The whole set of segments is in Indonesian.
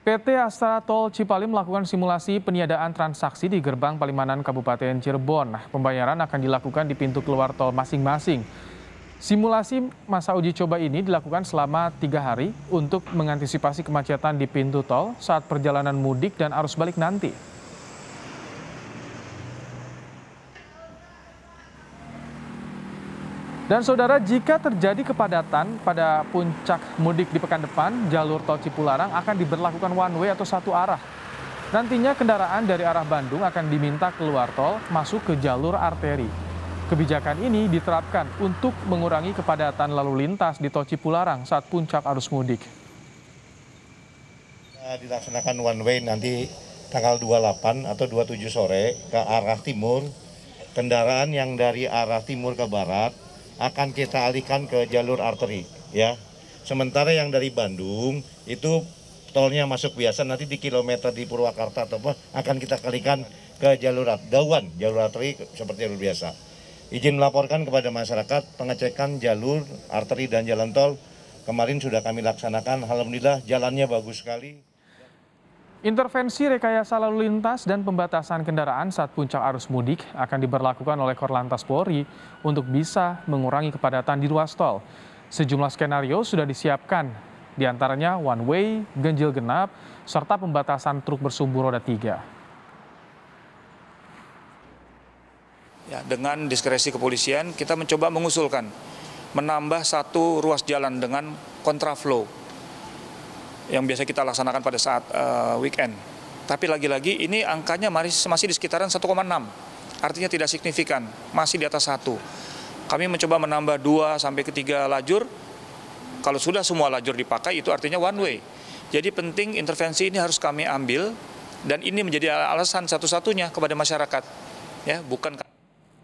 PT Astra Tol Cipali melakukan simulasi peniadaan transaksi di gerbang Palimanan Kabupaten Cirebon. Pembayaran akan dilakukan di pintu keluar tol masing-masing. Simulasi masa uji coba ini dilakukan selama 3 hari untuk mengantisipasi kemacetan di pintu tol saat perjalanan mudik dan arus balik nanti. Dan saudara, jika terjadi kepadatan pada puncak mudik di pekan depan, jalur tol Cipularang akan diberlakukan one way atau satu arah. Nantinya kendaraan dari arah Bandung akan diminta keluar tol masuk ke jalur arteri. Kebijakan ini diterapkan untuk mengurangi kepadatan lalu lintas di tol Cipularang saat puncak arus mudik. Dilaksanakan one way nanti tanggal 28 atau 27 sore ke arah timur. Kendaraan yang dari arah timur ke barat akan kita alihkan ke jalur arteri, ya. Sementara yang dari Bandung itu tolnya masuk biasa, nanti di kilometer di Purwakarta atau apa akan kita alihkan ke jalur arteri seperti jalur biasa. Izin melaporkan kepada masyarakat pengecekan jalur arteri dan jalan tol kemarin sudah kami laksanakan. Alhamdulillah jalannya bagus sekali. Intervensi rekayasa lalu lintas dan pembatasan kendaraan saat puncak arus mudik akan diberlakukan oleh Korlantas Polri untuk bisa mengurangi kepadatan di ruas tol. Sejumlah skenario sudah disiapkan, diantaranya one way, ganjil genap, serta pembatasan truk bersumbu roda 3. Ya, dengan diskresi kepolisian, kita mencoba mengusulkan menambah satu ruas jalan dengan kontraflow yang biasa kita laksanakan pada saat weekend. Tapi lagi-lagi ini angkanya masih di sekitaran 1,6. Artinya tidak signifikan, masih di atas 1. Kami mencoba menambah 2 sampai ke 3 lajur. Kalau sudah semua lajur dipakai itu artinya one way. Jadi penting intervensi ini harus kami ambil dan ini menjadi alasan satu-satunya kepada masyarakat. Ya, bukan.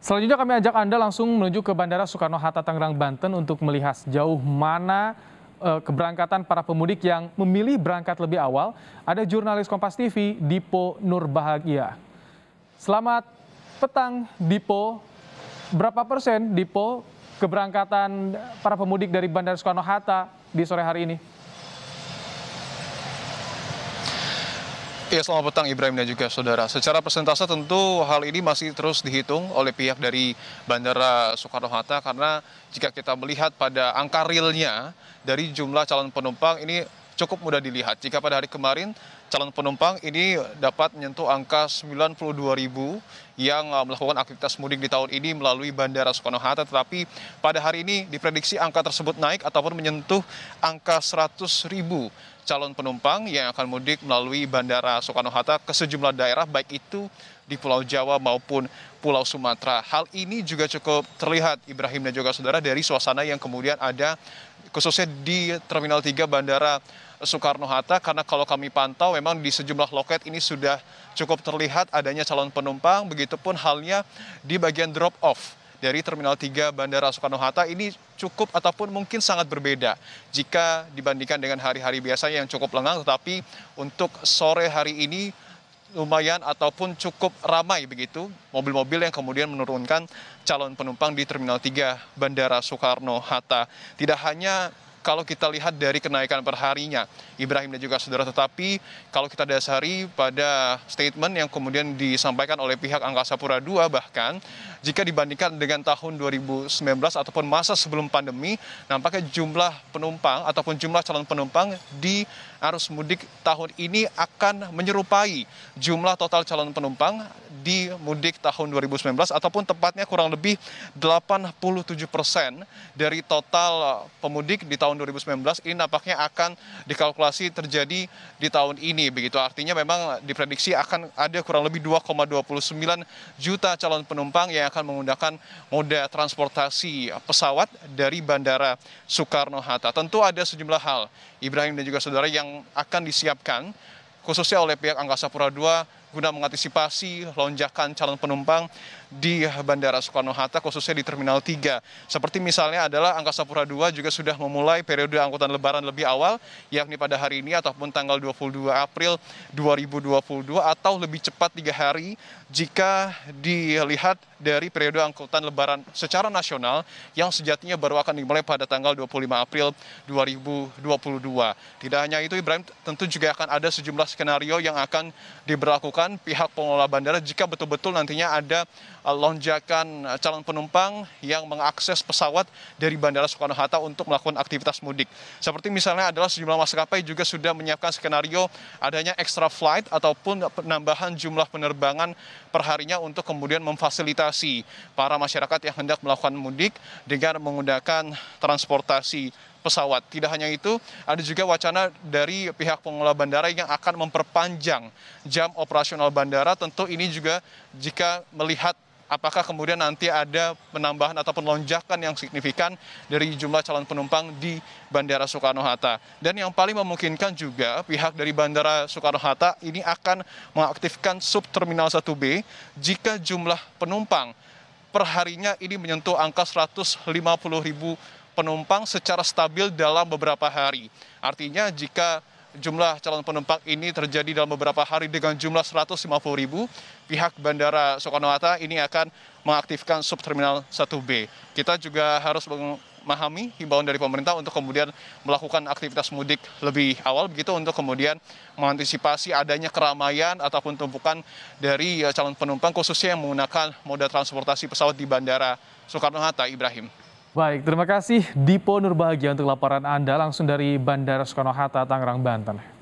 Selanjutnya kami ajak Anda langsung menuju ke Bandara Soekarno-Hatta Tangerang, Banten untuk melihat sejauh mana keberangkatan para pemudik yang memilih berangkat lebih awal. Ada jurnalis Kompas TV, Dipo Nurbahagia. Selamat petang, Dipo. Berapa persen, Dipo, keberangkatan para pemudik dari Bandara Soekarno-Hatta di sore hari ini? Ya, selamat petang Ibrahim dan juga saudara. Secara persentase tentu hal ini masih terus dihitung oleh pihak dari Bandara Soekarno-Hatta karena jika kita melihat pada angka realnya dari jumlah calon penumpang ini cukup mudah dilihat. Jika pada hari kemarin calon penumpang ini dapat menyentuh angka 92.000 yang melakukan aktivitas mudik di tahun ini melalui Bandara Soekarno-Hatta, tetapi pada hari ini diprediksi angka tersebut naik ataupun menyentuh angka 100.000 calon penumpang yang akan mudik melalui Bandara Soekarno-Hatta ke sejumlah daerah, baik itu di Pulau Jawa maupun Pulau Sumatera. Hal ini juga cukup terlihat, Ibrahim dan juga saudara, dari suasana yang kemudian ada khususnya di Terminal 3 Bandara Soekarno-Hatta, karena kalau kami pantau memang di sejumlah loket ini sudah cukup terlihat adanya calon penumpang, begitupun halnya di bagian drop off dari Terminal 3 Bandara Soekarno-Hatta ini cukup ataupun mungkin sangat berbeda jika dibandingkan dengan hari-hari biasa yang cukup lengang, tetapi untuk sore hari ini lumayan ataupun cukup ramai begitu mobil-mobil yang kemudian menurunkan calon penumpang di Terminal 3 Bandara Soekarno-Hatta. Tidak hanya kalau kita lihat dari kenaikan perharinya, Ibrahim dan juga saudara, tetapi kalau kita dasari pada statement yang kemudian disampaikan oleh pihak Angkasa Pura II, bahkan jika dibandingkan dengan tahun 2019 ataupun masa sebelum pandemi, nampaknya jumlah penumpang ataupun jumlah calon penumpang di arus mudik tahun ini akan menyerupai jumlah total calon penumpang di mudik tahun 2019 ataupun tepatnya kurang lebih 87% dari total pemudik di tahun 2019 ini nampaknya akan dikalkulasi terjadi di tahun ini begitu. Artinya memang diprediksi akan ada kurang lebih 2,29 juta calon penumpang yang akan menggunakan moda transportasi pesawat dari Bandara Soekarno-Hatta. Tentu ada sejumlah hal, Ibrahim dan juga saudara, yang akan disiapkan khususnya oleh pihak Angkasa Pura II guna mengantisipasi lonjakan calon penumpang di Bandara Soekarno-Hatta khususnya di Terminal 3. Seperti misalnya adalah Angkasa Pura II juga sudah memulai periode angkutan lebaran lebih awal, yakni pada hari ini ataupun tanggal 22 April 2022 atau lebih cepat 3 hari jika dilihat dari periode angkutan lebaran secara nasional yang sejatinya baru akan dimulai pada tanggal 25 April 2022. Tidak hanya itu, Ibrahim, tentu juga akan ada sejumlah skenario yang akan diberlakukan pihak pengelola bandara jika betul-betul nantinya ada lonjakan calon penumpang yang mengakses pesawat dari Bandara Soekarno-Hatta untuk melakukan aktivitas mudik. Seperti misalnya adalah sejumlah maskapai juga sudah menyiapkan skenario adanya extra flight ataupun penambahan jumlah penerbangan perharinya untuk kemudian memfasilitasi para masyarakat yang hendak melakukan mudik dengan menggunakan transportasi pesawat. Tidak hanya itu, ada juga wacana dari pihak pengelola bandara yang akan memperpanjang jam operasional bandara. Tentu ini juga jika melihat apakah kemudian nanti ada penambahan ataupun lonjakan yang signifikan dari jumlah calon penumpang di Bandara Soekarno-Hatta. Dan yang paling memungkinkan juga pihak dari Bandara Soekarno-Hatta ini akan mengaktifkan subterminal 1B jika jumlah penumpang perharinya ini menyentuh angka 150.000 penumpang secara stabil dalam beberapa hari. Artinya jika jumlah calon penumpang ini terjadi dalam beberapa hari dengan jumlah 150.000, pihak Bandara Soekarno-Hatta ini akan mengaktifkan subterminal 1B. Kita juga harus memahami himbauan dari pemerintah untuk kemudian melakukan aktivitas mudik lebih awal, begitu untuk kemudian mengantisipasi adanya keramaian ataupun tumpukan dari calon penumpang khususnya yang menggunakan moda transportasi pesawat di Bandara Soekarno-Hatta, Ibrahim. Baik, terima kasih Dipo Nurbahagia untuk laporan Anda langsung dari Bandara Soekarno-Hatta, Tangerang, Banten.